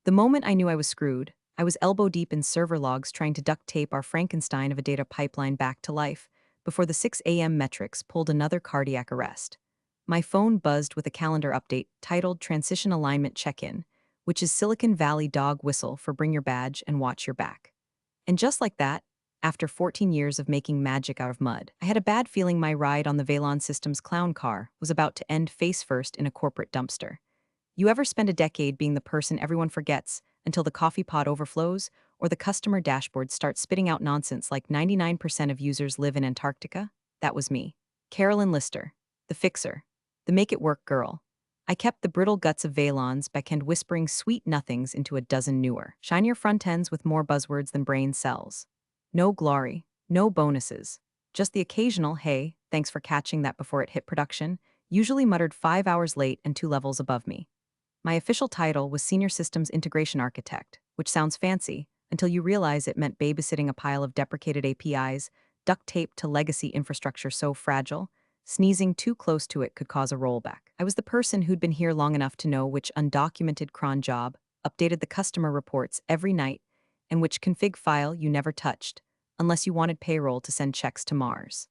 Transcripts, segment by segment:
The moment I knew I was screwed, I was elbow deep in server logs trying to duct tape our Frankenstein of a data pipeline back to life before the 6 a.m. metrics pulled another cardiac arrest. My phone buzzed with a calendar update titled Transition Alignment Check-in, which is Silicon Valley dog whistle for bring your badge and watch your back. And just like that, after 14 years of making magic out of mud, I had a bad feeling my ride on the Valon Systems clown car was about to end face first in a corporate dumpster. You ever spend a decade being the person everyone forgets until the coffee pot overflows or the customer dashboard starts spitting out nonsense like 99% of users live in Antarctica? That was me. Carolyn Lister, the fixer, the make it work girl. I kept the brittle guts of Valon's backend whispering sweet nothings into a dozen newer, shinier front ends with more buzzwords than brain cells. No glory, no bonuses, just the occasional hey, thanks for catching that before it hit production, usually muttered 5 hours late and 2 levels above me. My official title was Senior Systems Integration Architect, which sounds fancy until you realize it meant babysitting a pile of deprecated APIs, duct taped to legacy infrastructure so fragile, sneezing too close to it could cause a rollback. I was the person who'd been here long enough to know which undocumented cron job updated the customer reports every night and which config file you never touched, unless you wanted payroll to send checks to Mars.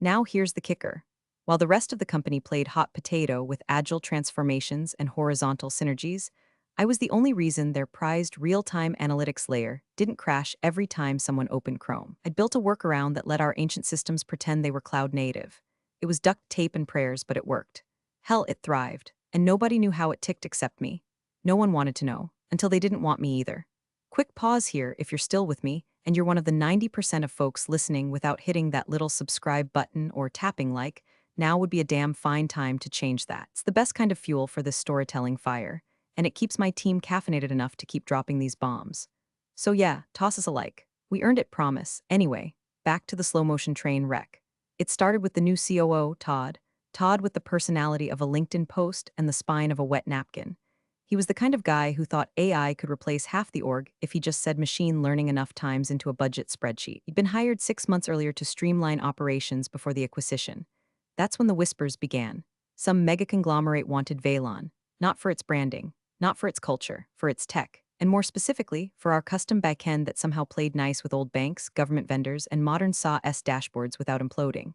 Now here's the kicker. While the rest of the company played hot potato with agile transformations and horizontal synergies, I was the only reason their prized real-time analytics layer didn't crash every time someone opened Chrome. I'd built a workaround that let our ancient systems pretend they were cloud native. It was duct tape and prayers, but it worked. Hell, it thrived, and nobody knew how it ticked except me. No one wanted to know, until they didn't want me either. Quick pause here if you're still with me, and you're one of the 90% of folks listening without hitting that little subscribe button or tapping like, now would be a damn fine time to change that. It's the best kind of fuel for this storytelling fire, and it keeps my team caffeinated enough to keep dropping these bombs. So yeah, toss us a like. We earned it, promise. Anyway, back to the slow motion train wreck. It started with the new COO, Todd. Todd with the personality of a LinkedIn post and the spine of a wet napkin. He was the kind of guy who thought AI could replace half the org if he just said machine learning enough times into a budget spreadsheet. He'd been hired 6 months earlier to streamline operations before the acquisition. That's when the whispers began. Some mega conglomerate wanted Valon, not for its branding, not for its culture, for its tech, and more specifically, for our custom backend that somehow played nice with old banks, government vendors, and modern SAW dashboards without imploding.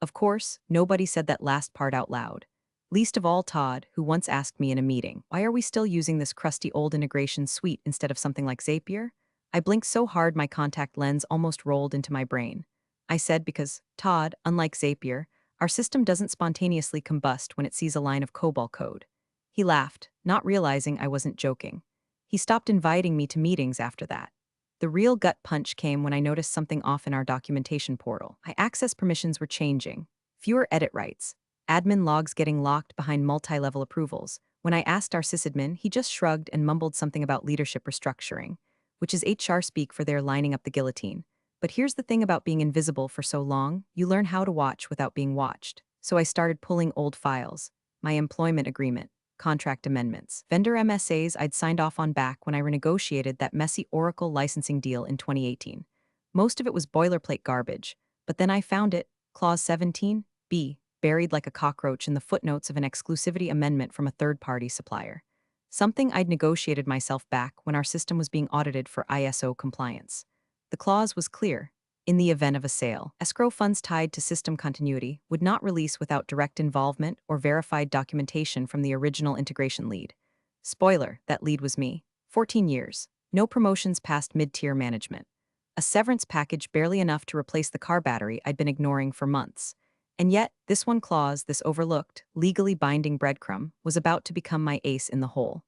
Of course, nobody said that last part out loud. Least of all Todd, who once asked me in a meeting, why are we still using this crusty old integration suite instead of something like Zapier? I blinked so hard my contact lens almost rolled into my brain. I said because, Todd, unlike Zapier, our system doesn't spontaneously combust when it sees a line of COBOL code. He laughed, not realizing I wasn't joking. He stopped inviting me to meetings after that. The real gut punch came when I noticed something off in our documentation portal. My access permissions were changing. Fewer edit rights. Admin logs getting locked behind multi-level approvals. When I asked our sysadmin, he just shrugged and mumbled something about leadership restructuring, which is HR speak for their lining up the guillotine. But here's the thing about being invisible for so long, you learn how to watch without being watched. So I started pulling old files, my employment agreement, contract amendments, vendor MSAs I'd signed off on back when I renegotiated that messy Oracle licensing deal in 2018. Most of it was boilerplate garbage, but then I found it, Clause 17b, buried like a cockroach in the footnotes of an exclusivity amendment from a third-party supplier. Something I'd negotiated myself back when our system was being audited for ISO compliance. The clause was clear. In the event of a sale, escrow funds tied to system continuity would not release without direct involvement or verified documentation from the original integration lead. Spoiler, that lead was me. 14 years. No promotions past mid-tier management. A severance package barely enough to replace the car battery I'd been ignoring for months. And yet, this one clause, this overlooked, legally binding breadcrumb, was about to become my ace in the hole.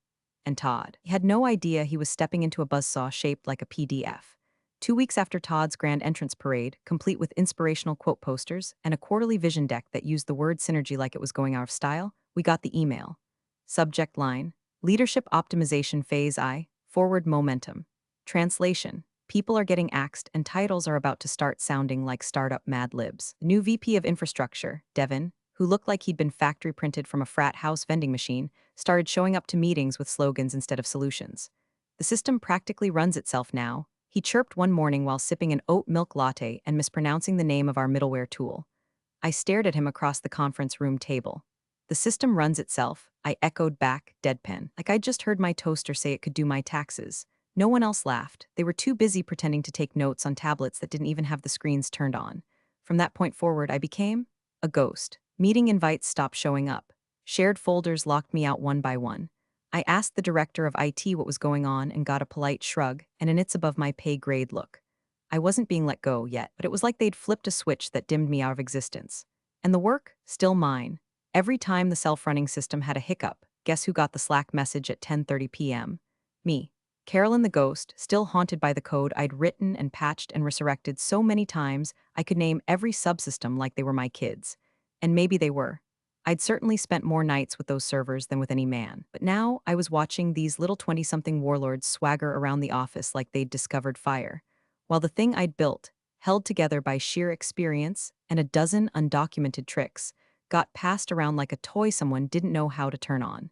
And Todd. He had no idea he was stepping into a buzzsaw shaped like a PDF. 2 weeks after Todd's grand entrance parade, complete with inspirational quote posters and a quarterly vision deck that used the word synergy like it was going out of style, we got the email. Subject line: Leadership Optimization Phase I, Forward Momentum. Translation: People are getting axed and titles are about to start sounding like startup Mad Libs. The new VP of Infrastructure, Devin, who looked like he'd been factory printed from a frat house vending machine, started showing up to meetings with slogans instead of solutions. The system practically runs itself now, he chirped one morning while sipping an oat milk latte and mispronouncing the name of our middleware tool. I stared at him across the conference room table. The system runs itself, I echoed back, deadpan, like I'd just heard my toaster say it could do my taxes. No one else laughed. They were too busy pretending to take notes on tablets that didn't even have the screens turned on. From that point forward, I became a ghost. Meeting invites stopped showing up. Shared folders locked me out one by one. I asked the director of IT what was going on and got a polite shrug and an it's above my pay grade look. I wasn't being let go yet, but it was like they'd flipped a switch that dimmed me out of existence. And the work? Still mine. Every time the self-running system had a hiccup, guess who got the Slack message at 10:30 p.m.? Me. Carolyn the ghost, still haunted by the code I'd written and patched and resurrected so many times I could name every subsystem like they were my kids. And maybe they were. I'd certainly spent more nights with those servers than with any man, but now I was watching these little 20-something warlords swagger around the office like they'd discovered fire, while the thing I'd built, held together by sheer experience and a dozen undocumented tricks, got passed around like a toy someone didn't know how to turn on.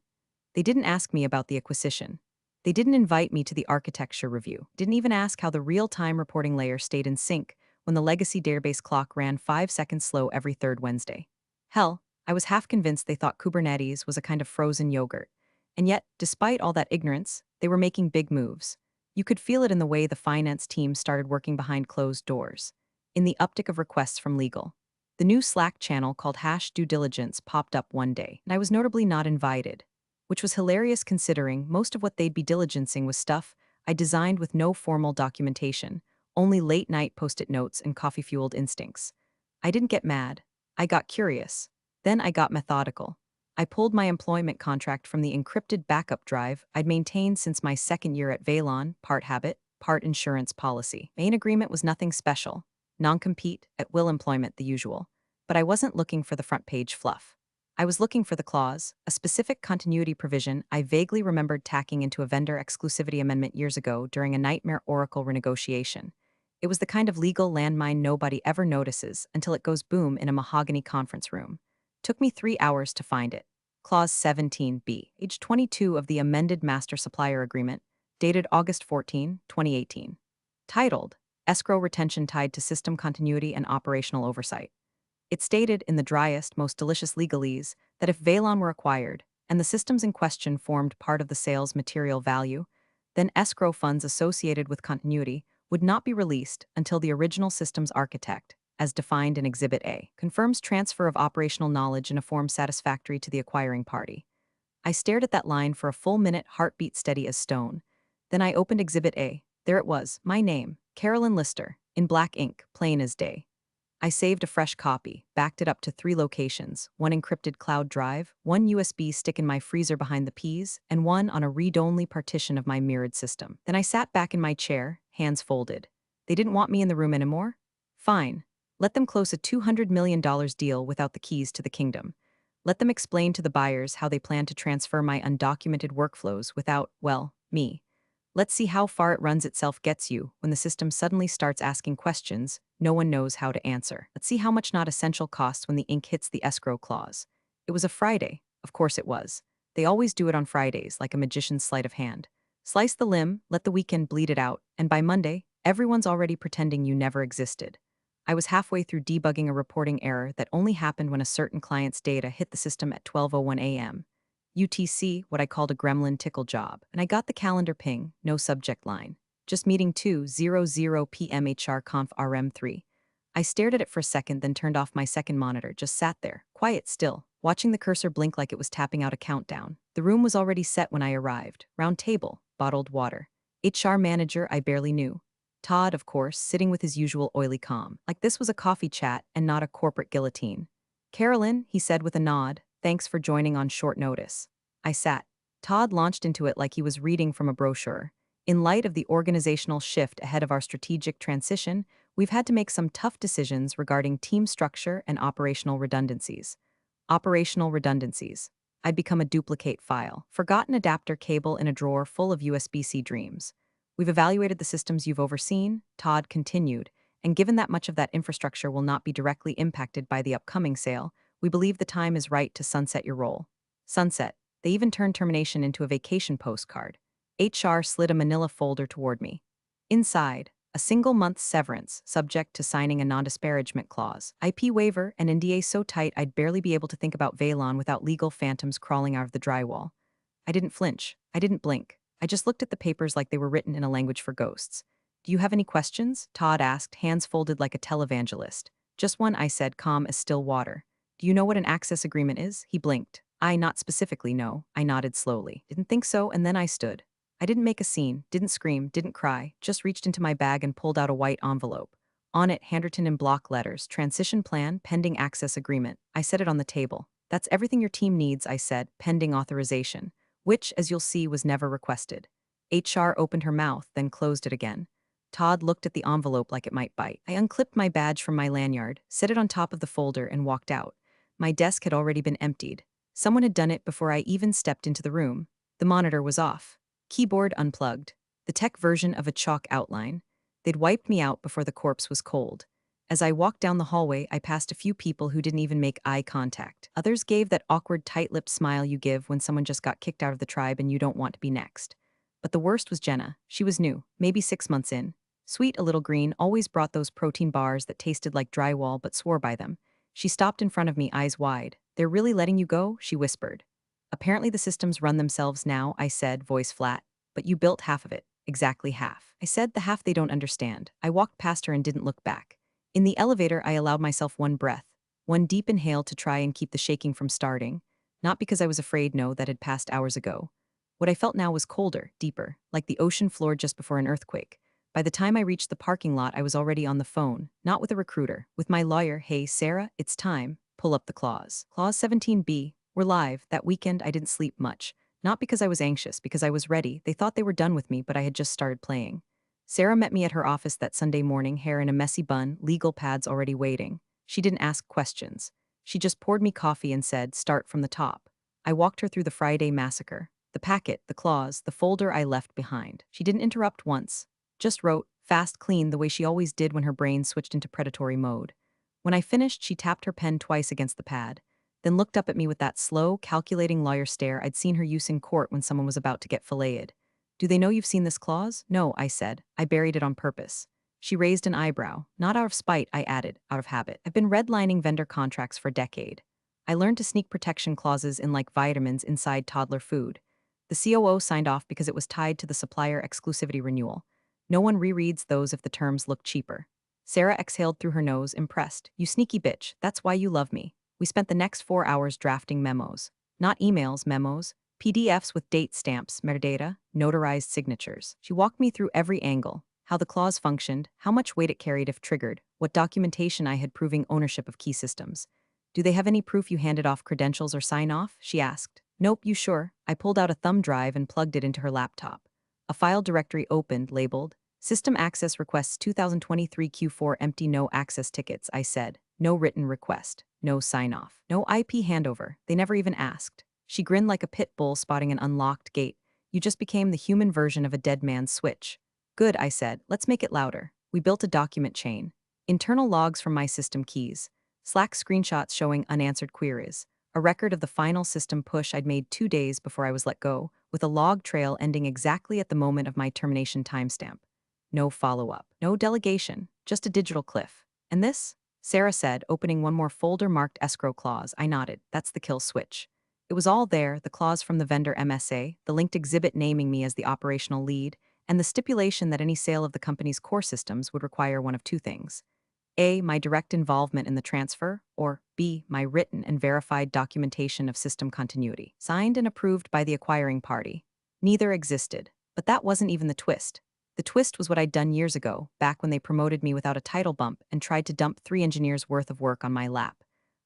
They didn't ask me about the acquisition. They didn't invite me to the architecture review, didn't even ask how the real-time reporting layer stayed in sync when the legacy database clock ran 5 seconds slow every third Wednesday. Hell, I was half convinced they thought Kubernetes was a kind of frozen yogurt. And yet, despite all that ignorance, they were making big moves. You could feel it in the way the finance team started working behind closed doors, in the uptick of requests from legal. The new Slack channel called #due diligence popped up one day, and I was notably not invited, which was hilarious considering most of what they'd be diligencing was stuff I designed with no formal documentation, only late-night post-it notes and coffee-fueled instincts. I didn't get mad. I got curious. Then I got methodical. I pulled my employment contract from the encrypted backup drive I'd maintained since my second year at Valon, part habit, part insurance policy. Main agreement was nothing special. Non-compete, at will employment, the usual. But I wasn't looking for the front page fluff. I was looking for the clause, a specific continuity provision I vaguely remembered tacking into a vendor exclusivity amendment years ago during a nightmare Oracle renegotiation. It was the kind of legal landmine nobody ever notices until it goes boom in a mahogany conference room. Took me 3 hours to find it. Clause 17B, age 22 of the amended Master Supplier Agreement, dated August 14, 2018. Titled, Escrow Retention Tied to System Continuity and Operational Oversight. It stated in the driest, most delicious legalese that if Valon were acquired, and the systems in question formed part of the sale's material value, then escrow funds associated with continuity would not be released until the original system's architect, as defined in Exhibit A, confirms transfer of operational knowledge in a form satisfactory to the acquiring party. I stared at that line for a full minute, heartbeat steady as stone. Then I opened Exhibit A. There it was, my name, Carolyn Lister, in black ink, plain as day. I saved a fresh copy, backed it up to 3 locations, one encrypted cloud drive, one USB stick in my freezer behind the peas, and one on a read-only partition of my mirrored system. Then I sat back in my chair, hands folded. They didn't want me in the room anymore? Fine. Let them close a $200 million deal without the keys to the kingdom. Let them explain to the buyers how they plan to transfer my undocumented workflows without, well, me. Let's see how far it runs itself gets you when the system suddenly starts asking questions no one knows how to answer. Let's see how much not essential costs when the ink hits the escrow clause. It was a Friday. Of course it was. They always do it on Fridays, like a magician's sleight of hand. Slice the limb, let the weekend bleed it out, and by Monday, everyone's already pretending you never existed. I was halfway through debugging a reporting error that only happened when a certain client's data hit the system at 12:01 a.m. UTC, what I called a gremlin tickle job, and I got the calendar ping, no subject line. Just meeting 2:00 p.m. HR Conf RM3. I stared at it for a second, then turned off my second monitor, just sat there, quiet still, watching the cursor blink like it was tapping out a countdown. The room was already set when I arrived. Round table, bottled water. HR manager I barely knew. Todd, of course, sitting with his usual oily calm, like this was a coffee chat and not a corporate guillotine. Carolyn, he said with a nod, thanks for joining on short notice. I sat. Todd launched into it like he was reading from a brochure. In light of the organizational shift ahead of our strategic transition, we've had to make some tough decisions regarding team structure and operational redundancies. Operational redundancies. I'd become a duplicate file, forgotten adapter cable in a drawer full of USB-C dreams. We've evaluated the systems you've overseen, Todd continued, and given that much of that infrastructure will not be directly impacted by the upcoming sale, we believe the time is right to sunset your role. Sunset. They even turned termination into a vacation postcard. HR slid a manila folder toward me. Inside, A single month severance, subject to signing a non-disparagement clause. IP waiver and NDA so tight I'd barely be able to think about Valon without legal phantoms crawling out of the drywall. I didn't flinch. I didn't blink. I just looked at the papers like they were written in a language for ghosts. Do you have any questions? Todd asked, hands folded like a televangelist. Just one, I said, calm as still water. Do you know what an access agreement is? He blinked. Not specifically, no. I nodded slowly. Didn't think so, and then I stood. I didn't make a scene, didn't scream, didn't cry, just reached into my bag and pulled out a white envelope. On it, handwritten in block letters, transition plan, pending access agreement. I set it on the table. That's everything your team needs, I said, pending authorization, which, as you'll see, was never requested. HR opened her mouth, then closed it again. Todd looked at the envelope like it might bite. I unclipped my badge from my lanyard, set it on top of the folder, and walked out. My desk had already been emptied. Someone had done it before I even stepped into the room. The monitor was off. Keyboard unplugged. The tech version of a chalk outline. They'd wiped me out before the corpse was cold. As I walked down the hallway, I passed a few people who didn't even make eye contact. Others gave that awkward tight-lipped smile you give when someone just got kicked out of the tribe and you don't want to be next. But the worst was Jenna. She was new, maybe 6 months in. Sweet, a little green, always brought those protein bars that tasted like drywall but swore by them. She stopped in front of me, eyes wide. "They're really letting you go?" she whispered. "Apparently the systems run themselves now," I said, voice flat. "But you built half of it. Exactly half." I said, "The half they don't understand." I walked past her and didn't look back. In the elevator, I allowed myself one breath, one deep inhale to try and keep the shaking from starting. Not because I was afraid, no, that had passed hours ago. What I felt now was colder, deeper, like the ocean floor just before an earthquake. By the time I reached the parking lot, I was already on the phone, not with a recruiter, with my lawyer. "Hey, Sarah, it's time. Pull up the clause. Clause 17B. We're live. That weekend, I didn't sleep much. Not because I was anxious, because I was ready. They thought they were done with me, but I had just started playing." Sarah met me at her office that Sunday morning, hair in a messy bun, legal pads already waiting. She didn't ask questions. She just poured me coffee and said, "Start from the top." I walked her through the Friday massacre. The packet, the clause, the folder I left behind. She didn't interrupt once. Just wrote, fast, clean, the way she always did when her brain switched into predatory mode. When I finished, she tapped her pen twice against the pad, then looked up at me with that slow, calculating lawyer stare I'd seen her use in court when someone was about to get filleted. "Do they know you've seen this clause?" "No," I said. "I buried it on purpose." She raised an eyebrow. "Not out of spite," I added, "out of habit. I've been redlining vendor contracts for a decade. I learned to sneak protection clauses in like vitamins inside toddler food. The COO signed off because it was tied to the supplier exclusivity renewal. No one rereads those if the terms look cheaper." Sarah exhaled through her nose, impressed. "You sneaky bitch, that's why you love me." We spent the next 4 hours drafting memos. Not emails, memos. PDFs with date stamps, metadata, notarized signatures. She walked me through every angle, how the clause functioned, how much weight it carried if triggered, what documentation I had proving ownership of key systems. "Do they have any proof you handed off credentials or sign off?" she asked. "Nope, you sure?" I pulled out a thumb drive and plugged it into her laptop. A file directory opened, labeled, "System Access Requests 2023 Q4 Empty, no access tickets," I said. "No written request. No sign-off. No IP handover. They never even asked." She grinned like a pit bull spotting an unlocked gate. "You just became the human version of a dead man's switch." "Good," I said. "Let's make it louder." We built a document chain. Internal logs from my system keys. Slack screenshots showing unanswered queries. A record of the final system push I'd made 2 days before I was let go, with a log trail ending exactly at the moment of my termination timestamp. No follow-up. No delegation. Just a digital cliff. "And this?" Sarah said, opening one more folder marked escrow clause. I nodded. "That's the kill switch." It was all there, the clause from the vendor MSA, the linked exhibit naming me as the operational lead, and the stipulation that any sale of the company's core systems would require one of two things. A, my direct involvement in the transfer, or B, my written and verified documentation of system continuity, signed and approved by the acquiring party. Neither existed. But that wasn't even the twist. The twist was what I'd done years ago, back when they promoted me without a title bump and tried to dump 3 engineers' worth of work on my lap.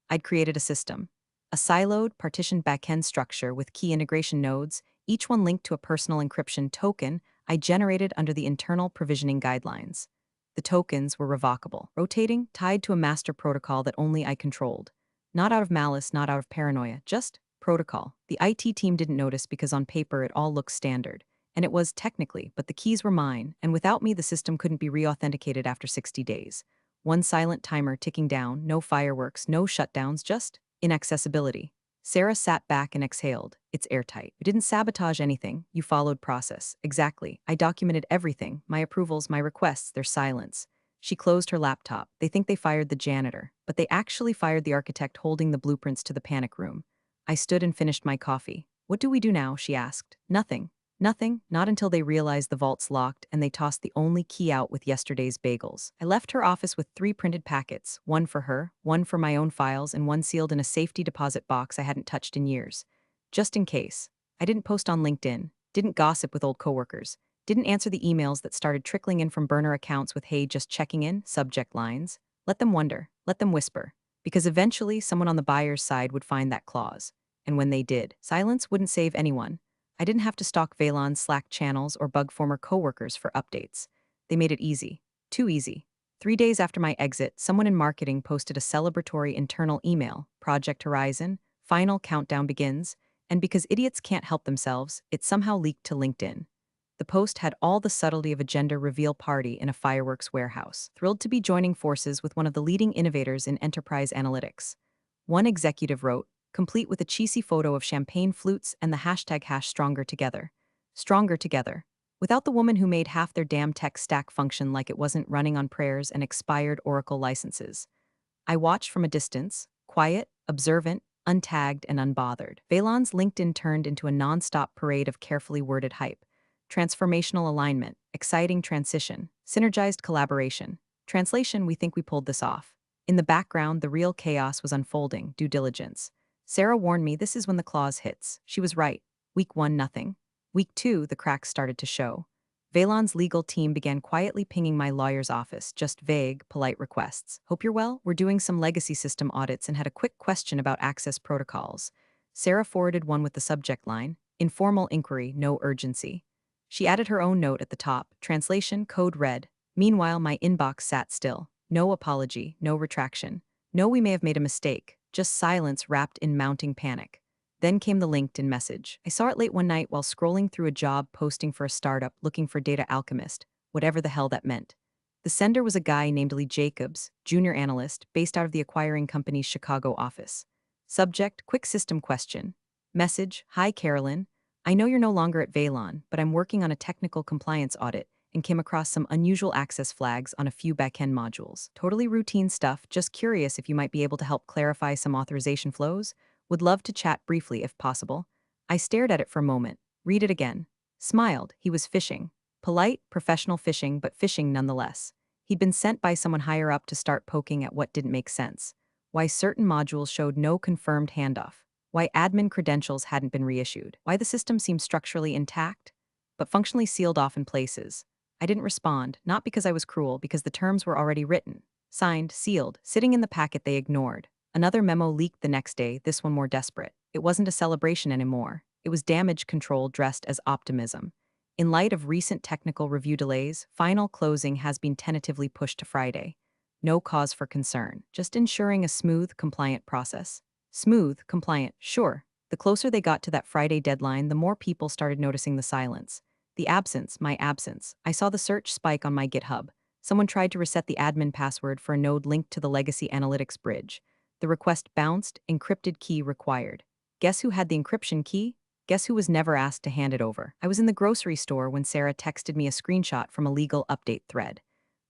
I'd created a system. A siloed, partitioned backend structure with key integration nodes, each one linked to a personal encryption token I generated under the internal provisioning guidelines. The tokens were revocable, rotating, tied to a master protocol that only I controlled. Not out of malice, not out of paranoia, just protocol. The IT team didn't notice because on paper it all looked standard. And it was technically, but the keys were mine, and without me the system couldn't be re-authenticated after 60 days. One silent timer ticking down, no fireworks, no shutdowns, just inaccessibility. Sarah sat back and exhaled. It's airtight. You didn't sabotage anything. You followed process. Exactly. I documented everything. My approvals, my requests, their silence. She closed her laptop. They think they fired the janitor, but they actually fired the architect holding the blueprints to the panic room. I stood and finished my coffee. What do we do now? She asked. Nothing. Nothing, not until they realized the vault's locked and they tossed the only key out with yesterday's bagels. I left her office with 3 printed packets, one for her, one for my own files, and one sealed in a safety deposit box I hadn't touched in years. Just in case. I didn't post on LinkedIn, didn't gossip with old coworkers, didn't answer the emails that started trickling in from burner accounts with "Hey, just checking in" subject lines. Let them wonder, let them whisper, because eventually someone on the buyer's side would find that clause. And when they did, silence wouldn't save anyone. I didn't have to stalk Valon's Slack channels or bug former coworkers for updates. They made it easy. Too easy. 3 days after my exit, someone in marketing posted a celebratory internal email, Project Horizon, final countdown begins, and because idiots can't help themselves, it somehow leaked to LinkedIn. The post had all the subtlety of a gender reveal party in a fireworks warehouse, thrilled to be joining forces with one of the leading innovators in enterprise analytics. One executive wrote, complete with a cheesy photo of champagne flutes and the hashtag #stronger together. Stronger together. Without the woman who made half their damn tech stack function like it wasn't running on prayers and expired Oracle licenses. I watched from a distance, quiet, observant, untagged, and unbothered. Valon's LinkedIn turned into a non-stop parade of carefully worded hype. Transformational alignment, exciting transition, synergized collaboration. Translation, we think we pulled this off. In the background, the real chaos was unfolding, due diligence. Sarah warned me this is when the clause hits. She was right. Week 1, nothing. Week 2, the cracks started to show. Valon's legal team began quietly pinging my lawyer's office, just vague, polite requests. Hope you're well? We're doing some legacy system audits and had a quick question about access protocols. Sarah forwarded one with the subject line, informal inquiry, no urgency. She added her own note at the top, translation, code red. Meanwhile, my inbox sat still. No apology, no retraction. No, we may have made a mistake, just silence wrapped in mounting panic. Then came the LinkedIn message. I saw it late one night while scrolling through a job posting for a startup looking for data alchemist, whatever the hell that meant. The sender was a guy named Lee Jacobs, junior analyst, based out of the acquiring company's Chicago office. Subject, quick system question. Message, hi Carolyn. I know you're no longer at Valon, but I'm working on a technical compliance audit and came across some unusual access flags on a few backend modules. Totally routine stuff, just curious if you might be able to help clarify some authorization flows. Would love to chat briefly if possible. I stared at it for a moment, read it again. Smiled, he was fishing. Polite, professional fishing, but fishing nonetheless. He'd been sent by someone higher up to start poking at what didn't make sense. Why certain modules showed no confirmed handoff. Why admin credentials hadn't been reissued. Why the system seemed structurally intact, but functionally sealed off in places. I didn't respond, not because I was cruel, because the terms were already written. Signed, sealed, sitting in the packet they ignored. Another memo leaked the next day, this one more desperate. It wasn't a celebration anymore. It was damage control dressed as optimism. In light of recent technical review delays, final closing has been tentatively pushed to Friday. No cause for concern, just ensuring a smooth, compliant process. Smooth, compliant, sure. The closer they got to that Friday deadline, the more people started noticing the silence. The absence, my absence. I saw the search spike on my GitHub. Someone tried to reset the admin password for a node linked to the legacy analytics bridge. The request bounced, encrypted key required. Guess who had the encryption key? Guess who was never asked to hand it over? I was in the grocery store when Sarah texted me a screenshot from a legal update thread.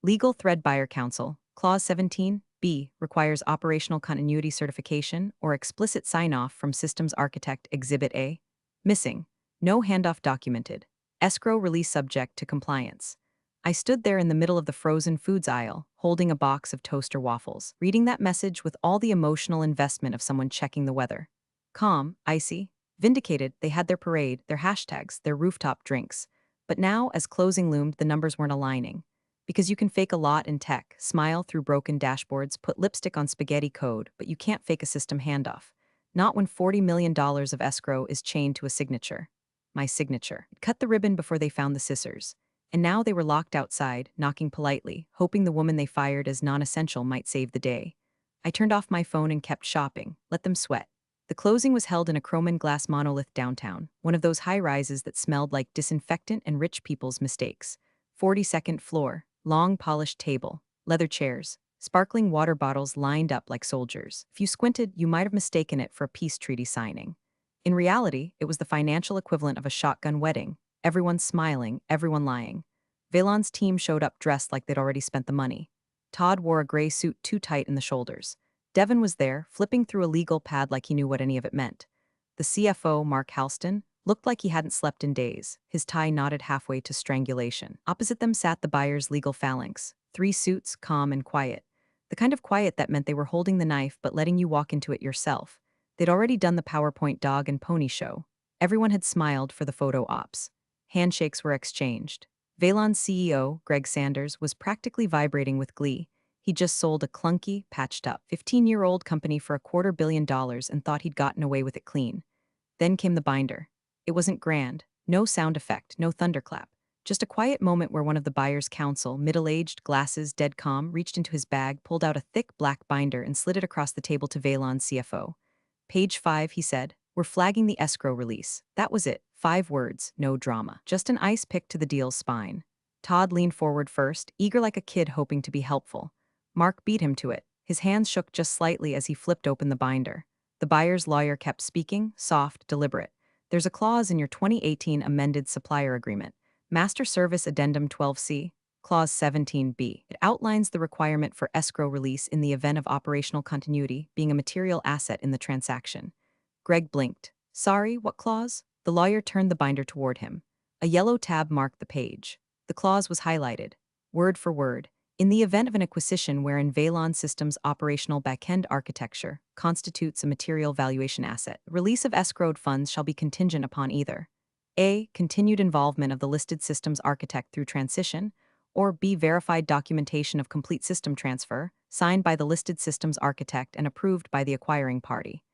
Legal thread buyer counsel, clause 17b, requires operational continuity certification or explicit sign-off from systems architect exhibit A. Missing. No handoff documented. Escrow release subject to compliance. I stood there in the middle of the frozen foods aisle, holding a box of toaster waffles, reading that message with all the emotional investment of someone checking the weather. Calm, icy, vindicated, they had their parade, their hashtags, their rooftop drinks. But now, as closing loomed, the numbers weren't aligning. Because you can fake a lot in tech, smile through broken dashboards, put lipstick on spaghetti code, but you can't fake a system handoff. Not when $40 million of escrow is chained to a signature. My signature. Cut the ribbon before they found the scissors. And now they were locked outside, knocking politely, hoping the woman they fired as non-essential might save the day. I turned off my phone and kept shopping, let them sweat. The closing was held in a Chroman glass monolith downtown, one of those high-rises that smelled like disinfectant and rich people's mistakes. 42nd floor, long polished table, leather chairs, Sparkling water bottles lined up like soldiers. If you squinted, you might have mistaken it for a peace treaty signing. In reality, it was the financial equivalent of a shotgun wedding. Everyone smiling, everyone lying. Valon's team showed up dressed like they'd already spent the money. Todd wore a gray suit too tight in the shoulders. Devin was there, flipping through a legal pad like he knew what any of it meant. The CFO, Mark Halston, looked like he hadn't slept in days, his tie knotted halfway to strangulation. Opposite them sat the buyer's legal phalanx, three suits, calm and quiet. The kind of quiet that meant they were holding the knife but letting you walk into it yourself. They'd already done the PowerPoint dog and pony show. Everyone had smiled for the photo ops. Handshakes were exchanged. Valon's CEO, Greg Sanders, was practically vibrating with glee. He just sold a clunky, patched-up, 15-year-old company for $250 million and thought he'd gotten away with it clean. Then came the binder. It wasn't grand. No sound effect, no thunderclap. Just a quiet moment where one of the buyer's counsel, middle-aged, glasses, dead calm, reached into his bag, pulled out a thick black binder and slid it across the table to Valon's CFO. Page 5, he said. We're flagging the escrow release. That was it. 5 words, no drama. Just an ice pick to the deal's spine. Todd leaned forward first, eager like a kid hoping to be helpful. Mark beat him to it. His hands shook just slightly as he flipped open the binder. The buyer's lawyer kept speaking, soft, deliberate. There's a clause in your 2018 amended supplier agreement, Master Service Addendum 12C, Clause 17B. It outlines the requirement for escrow release in the event of operational continuity being a material asset in the transaction. Greg blinked. Sorry, what clause? The lawyer turned the binder toward him. A yellow tab marked the page. The clause was highlighted, word for word. In the event of an acquisition wherein Valon Systems' operational backend architecture constitutes a material valuation asset, release of escrowed funds shall be contingent upon either A. Continued involvement of the listed systems architect through transition, or B. Verified documentation of complete system transfer, signed by the listed systems architect and approved by the acquiring party.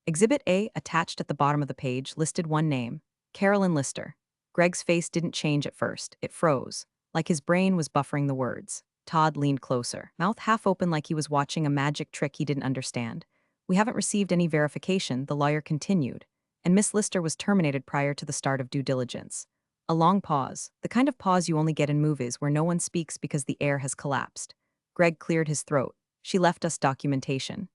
Exhibit A, attached at the bottom of the page, listed one name, Carolyn Lister. Greg's face didn't change at first, it froze, like his brain was buffering the words. Todd leaned closer, mouth half open like he was watching a magic trick he didn't understand. We haven't received any verification, the lawyer continued, and Miss Lister was terminated prior to the start of due diligence. A long pause, the kind of pause you only get in movies where no one speaks because the air has collapsed. Greg cleared his throat. She left us documentation.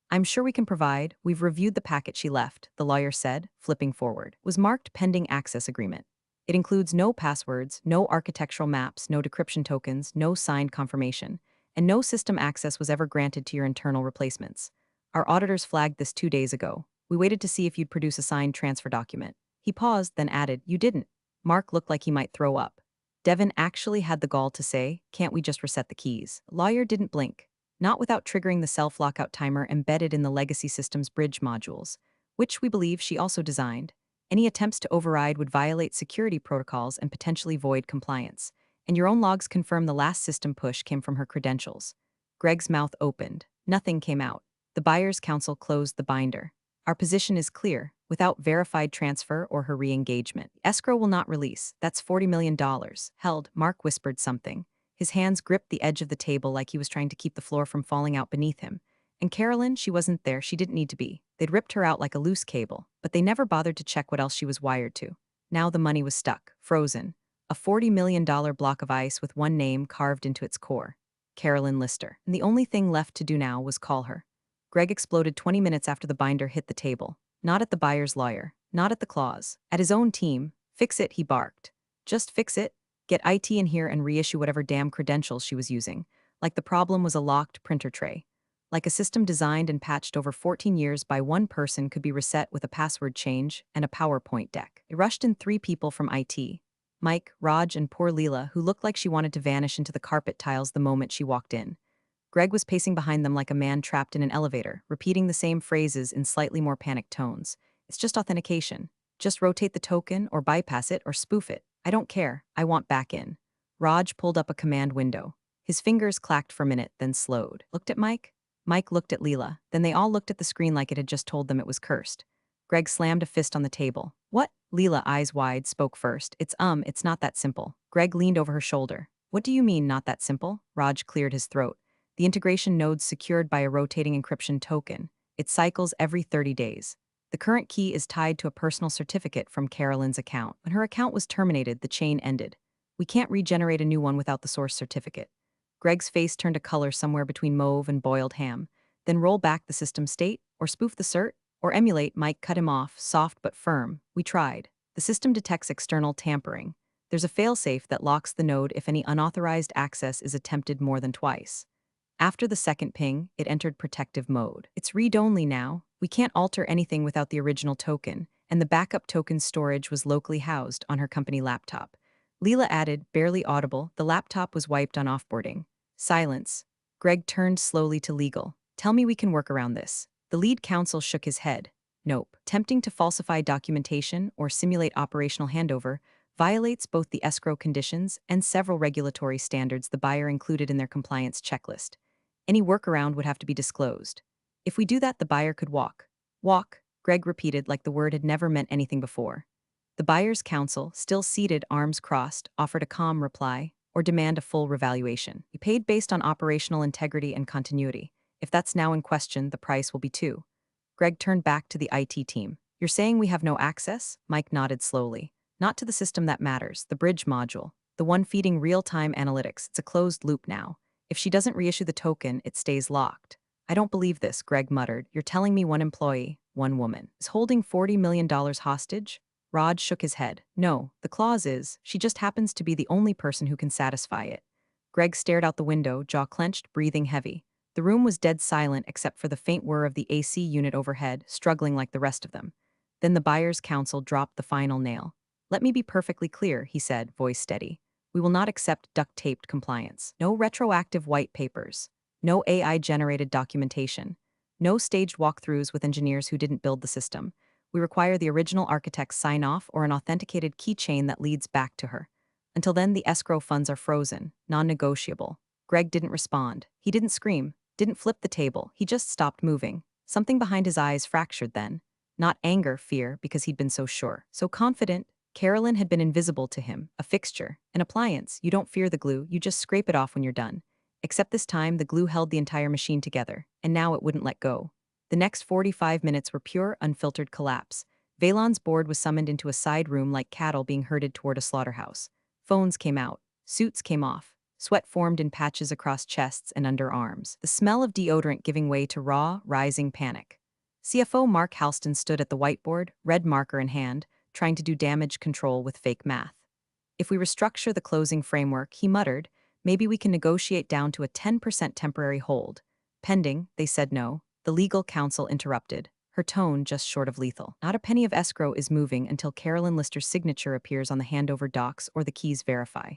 I'm sure we can provide. We've reviewed the packet she left, the lawyer said, flipping forward. It was marked pending access agreement. It includes no passwords, no architectural maps, no decryption tokens, no signed confirmation, and no system access was ever granted to your internal replacements. Our auditors flagged this 2 days ago. We waited to see if you'd produce a signed transfer document. He paused, then added, You didn't. Mark looked like he might throw up. Devin actually had the gall to say, Can't we just reset the keys? Lawyer didn't blink. Not without triggering the self-lockout timer embedded in the legacy system's bridge modules, which we believe she also designed. Any attempts to override would violate security protocols and potentially void compliance, and your own logs confirm the last system push came from her credentials. Greg's mouth opened. Nothing came out. The buyer's counsel closed the binder. Our position is clear. Without verified transfer or her re-engagement, escrow will not release. That's $40 million. Held, Mark whispered something. His hands gripped the edge of the table like he was trying to keep the floor from falling out beneath him. And Carolyn, she wasn't there, she didn't need to be. They'd ripped her out like a loose cable, but they never bothered to check what else she was wired to. Now the money was stuck, frozen. A $40 million block of ice with one name carved into its core. Carolyn Lister. And the only thing left to do now was call her. Greg exploded 20 minutes after the binder hit the table. Not at the buyer's lawyer, not at the clause. At his own team. Fix it, he barked. Just fix it. Get IT in here and reissue whatever damn credentials she was using. Like the problem was a locked printer tray. Like a system designed and patched over 14 years by one person could be reset with a password change and a PowerPoint deck. It rushed in 3 people from IT. Mike, Raj, and poor Leela, who looked like she wanted to vanish into the carpet tiles the moment she walked in. Greg was pacing behind them like a man trapped in an elevator, repeating the same phrases in slightly more panicked tones. It's just authentication. Just rotate the token or bypass it or spoof it. I don't care. I want back in. Raj pulled up a command window. His fingers clacked for a minute, then slowed. Looked at Mike? Mike looked at Leela. Then they all looked at the screen like it had just told them it was cursed. Greg slammed a fist on the table. What? Leela, eyes wide, spoke first. It's not that simple. Greg leaned over her shoulder. What do you mean, not that simple? Raj cleared his throat. The integration node's secured by a rotating encryption token. It cycles every 30 days. The current key is tied to a personal certificate from Carolyn's account. When her account was terminated, the chain ended. We can't regenerate a new one without the source certificate. Greg's face turned a color somewhere between mauve and boiled ham. Then roll back the system state, or spoof the cert, or emulate. Mike cut him off, soft but firm. We tried. The system detects external tampering. There's a failsafe that locks the node if any unauthorized access is attempted more than twice. After the second ping, it entered protective mode. It's read-only now. We can't alter anything without the original token, and the backup token's storage was locally housed on her company laptop. Leela added, barely audible, the laptop was wiped on offboarding. Silence. Greg turned slowly to legal. Tell me we can work around this. The lead counsel shook his head. Nope. Attempting to falsify documentation or simulate operational handover violates both the escrow conditions and several regulatory standards the buyer included in their compliance checklist. Any workaround would have to be disclosed. If we do that, the buyer could walk. Walk, Greg repeated like the word had never meant anything before. The buyer's counsel, still seated, arms crossed, offered a calm reply, or demand a full revaluation. He paid based on operational integrity and continuity. If that's now in question, the price will be too. Greg turned back to the IT team. You're saying we have no access? Mike nodded slowly. Not to the system that matters, the bridge module, the one feeding real-time analytics. It's a closed loop now. If she doesn't reissue the token, it stays locked. I don't believe this, Greg muttered. You're telling me one employee, one woman, is holding $40 million hostage? Rod shook his head. No, the clause is, she just happens to be the only person who can satisfy it. Greg stared out the window, jaw clenched, breathing heavy. The room was dead silent except for the faint whir of the AC unit overhead, struggling like the rest of them. Then the buyer's counsel dropped the final nail. Let me be perfectly clear, he said, voice steady. We will not accept duct-taped compliance. No retroactive white papers. No AI-generated documentation. No staged walkthroughs with engineers who didn't build the system. We require the original architect's sign-off or an authenticated keychain that leads back to her. Until then, the escrow funds are frozen, non-negotiable. Greg didn't respond. He didn't scream, didn't flip the table. He just stopped moving. Something behind his eyes fractured then. Not anger, fear, because he'd been so sure, so confident. Carolyn had been invisible to him, a fixture, an appliance. You don't fear the glue, you just scrape it off when you're done. Except this time, the glue held the entire machine together, and now it wouldn't let go. The next 45 minutes were pure, unfiltered collapse. Valon's board was summoned into a side room like cattle being herded toward a slaughterhouse. Phones came out. Suits came off. Sweat formed in patches across chests and underarms. The smell of deodorant giving way to raw, rising panic. CFO Mark Halston stood at the whiteboard, red marker in hand, trying to do damage control with fake math. If we restructure the closing framework, he muttered, maybe we can negotiate down to a 10% temporary hold. Pending, they said no. The legal counsel interrupted, her tone just short of lethal. Not a penny of escrow is moving until Carolyn Lister's signature appears on the handover docs or the keys verify.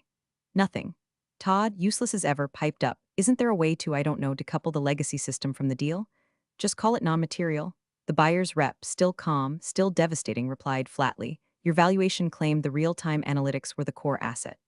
Nothing. Todd, useless as ever, piped up. Isn't there a way to, I don't know, decouple the legacy system from the deal? Just call it non-material. The buyer's rep, still calm, still devastating, replied flatly. Your valuation claimed the real-time analytics were the core asset.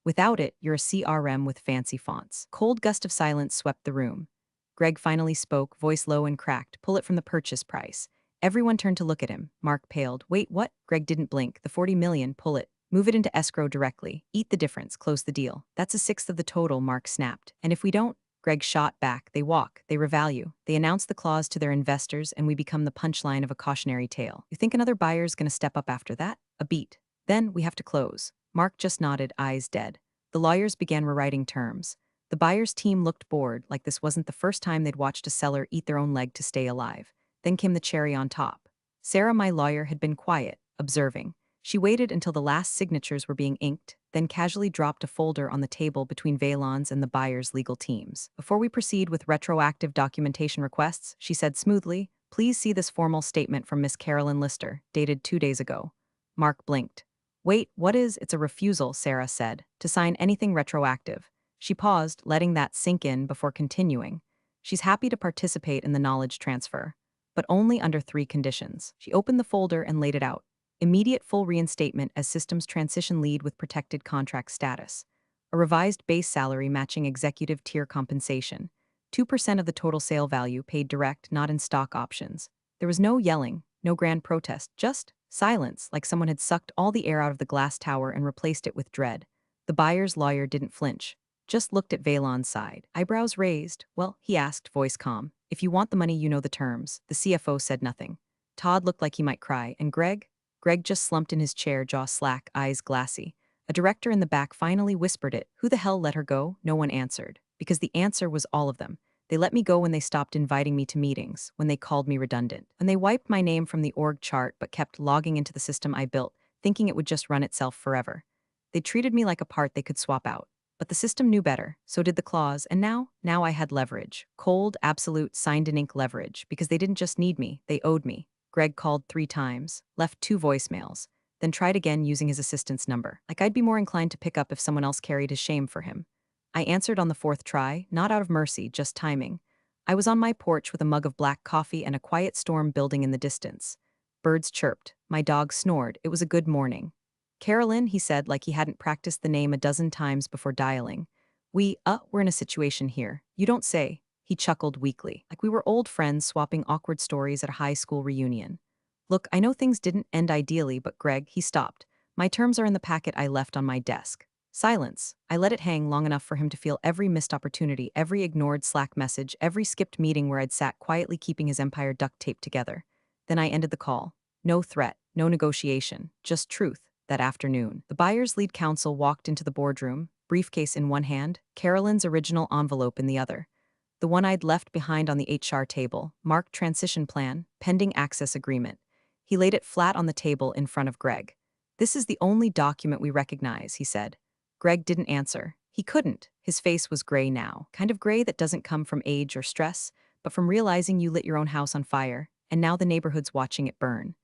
Without it, you're a CRM with fancy fonts. Cold gust of silence swept the room. Greg finally spoke, voice low and cracked. Pull it from the purchase price. Everyone turned to look at him. Mark paled. Wait, what? Greg didn't blink. The 40 million, pull it. Move it into escrow directly. Eat the difference, close the deal. That's a sixth of the total, Mark snapped. And if we don't? Greg shot back. They walk, they revalue. They announce the clause to their investors and we become the punchline of a cautionary tale. You think another buyer's gonna step up after that? A beat. Then we have to close. Mark just nodded, eyes dead. The lawyers began rewriting terms. The buyer's team looked bored, like this wasn't the first time they'd watched a seller eat their own leg to stay alive. Then came the cherry on top. Sarah, my lawyer, had been quiet, observing. She waited until the last signatures were being inked, then casually dropped a folder on the table between Valon's and the buyer's legal teams. Before we proceed with retroactive documentation requests, she said smoothly, please see this formal statement from Miss Carolyn Lister, dated 2 days ago. Mark blinked. Wait, what is? It's a refusal, Sarah said, to sign anything retroactive. She paused, letting that sink in before continuing. She's happy to participate in the knowledge transfer, but only under 3 conditions. She opened the folder and laid it out. Immediate full reinstatement as systems transition lead with protected contract status. A revised base salary matching executive tier compensation. 2% of the total sale value paid direct, not in stock options. There was no yelling, no grand protest, just silence, like someone had sucked all the air out of the glass tower and replaced it with dread. The buyer's lawyer didn't flinch, just looked at Valon's side. Eyebrows raised. Well, he asked, voice calm. If you want the money, you know the terms. The CFO said nothing. Todd looked like he might cry, and Greg just slumped in his chair, jaw slack, eyes glassy. A director in the back finally whispered it. Who the hell let her go? No one answered. because the answer was all of them. They let me go when they stopped inviting me to meetings, when they called me redundant, when they wiped my name from the org chart but kept logging into the system I built, thinking it would just run itself forever. They treated me like a part they could swap out. But the system knew better, so did the clause, and now I had leverage. Cold, absolute, signed-in-ink leverage, because they didn't just need me, they owed me. Greg called 3 times, left 2 voicemails, then tried again using his assistant's number. Like I'd be more inclined to pick up if someone else carried his shame for him. I answered on the 4th try, not out of mercy, just timing. I was on my porch with a mug of black coffee and a quiet storm building in the distance. Birds chirped, my dog snored, it was a good morning. Carolyn, he said like he hadn't practiced the name a dozen times before dialing. We're in a situation here. You don't say. He chuckled weakly, like we were old friends swapping awkward stories at a high school reunion. Look, I know things didn't end ideally, but Greg, he stopped. My terms are in the packet I left on my desk. Silence. I let it hang long enough for him to feel every missed opportunity, every ignored Slack message, every skipped meeting where I'd sat quietly keeping his empire duct taped together. Then I ended the call. No threat, no negotiation, just truth. That afternoon, the buyer's lead counsel walked into the boardroom, briefcase in one hand, Carolyn's original envelope in the other. The one I'd left behind on the HR table, marked transition plan, pending access agreement. He laid it flat on the table in front of Greg. This is the only document we recognize, he said. Greg didn't answer. He couldn't. His face was gray now, kind of gray that doesn't come from age or stress, but from realizing you lit your own house on fire, and now the neighborhood's watching it burn.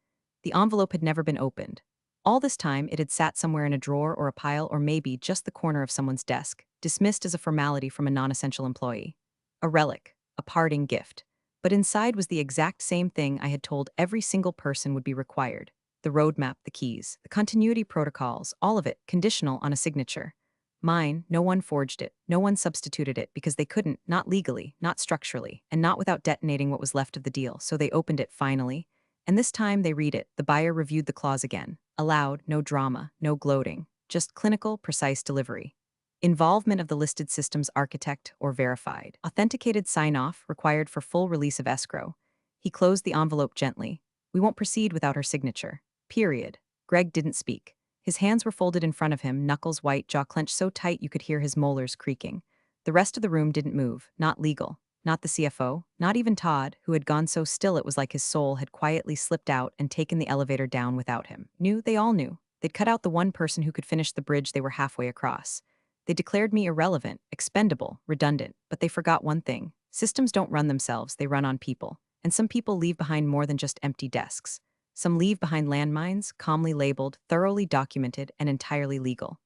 The envelope had never been opened. All this time, it had sat somewhere in a drawer or a pile or maybe just the corner of someone's desk, dismissed as a formality from a non-essential employee. A relic, a parting gift. But inside was the exact same thing I had told every single person would be required. The roadmap, the keys, the continuity protocols, all of it conditional on a signature. Mine, no one forged it, no one substituted it because they couldn't, not legally, not structurally, and not without detonating what was left of the deal, so they opened it finally. And this time they read it, the buyer reviewed the clause again. Aloud, no drama, no gloating, just clinical, precise delivery. Involvement of the listed system's architect or verified. Authenticated sign-off required for full release of escrow. He closed the envelope gently. We won't proceed without her signature. Period. Greg didn't speak. His hands were folded in front of him, knuckles white, jaw clenched so tight you could hear his molars creaking. The rest of the room didn't move, not legal. Not the CFO, not even Todd, who had gone so still it was like his soul had quietly slipped out and taken the elevator down without him. They all knew. They'd cut out the one person who could finish the bridge they were halfway across. They declared me irrelevant, expendable, redundant, but they forgot one thing. Systems don't run themselves, they run on people. And some people leave behind more than just empty desks. Some leave behind landmines, calmly labeled, thoroughly documented, and entirely legal.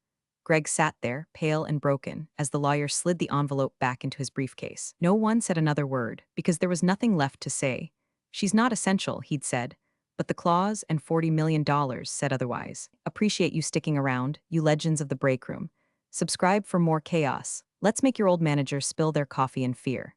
Greg sat there, pale and broken, as the lawyer slid the envelope back into his briefcase. No one said another word, because there was nothing left to say. She's not essential, he'd said. But the clause and $40 million said otherwise. Appreciate you sticking around, you legends of the break room. Subscribe for more chaos. Let's make your old managers spill their coffee in fear.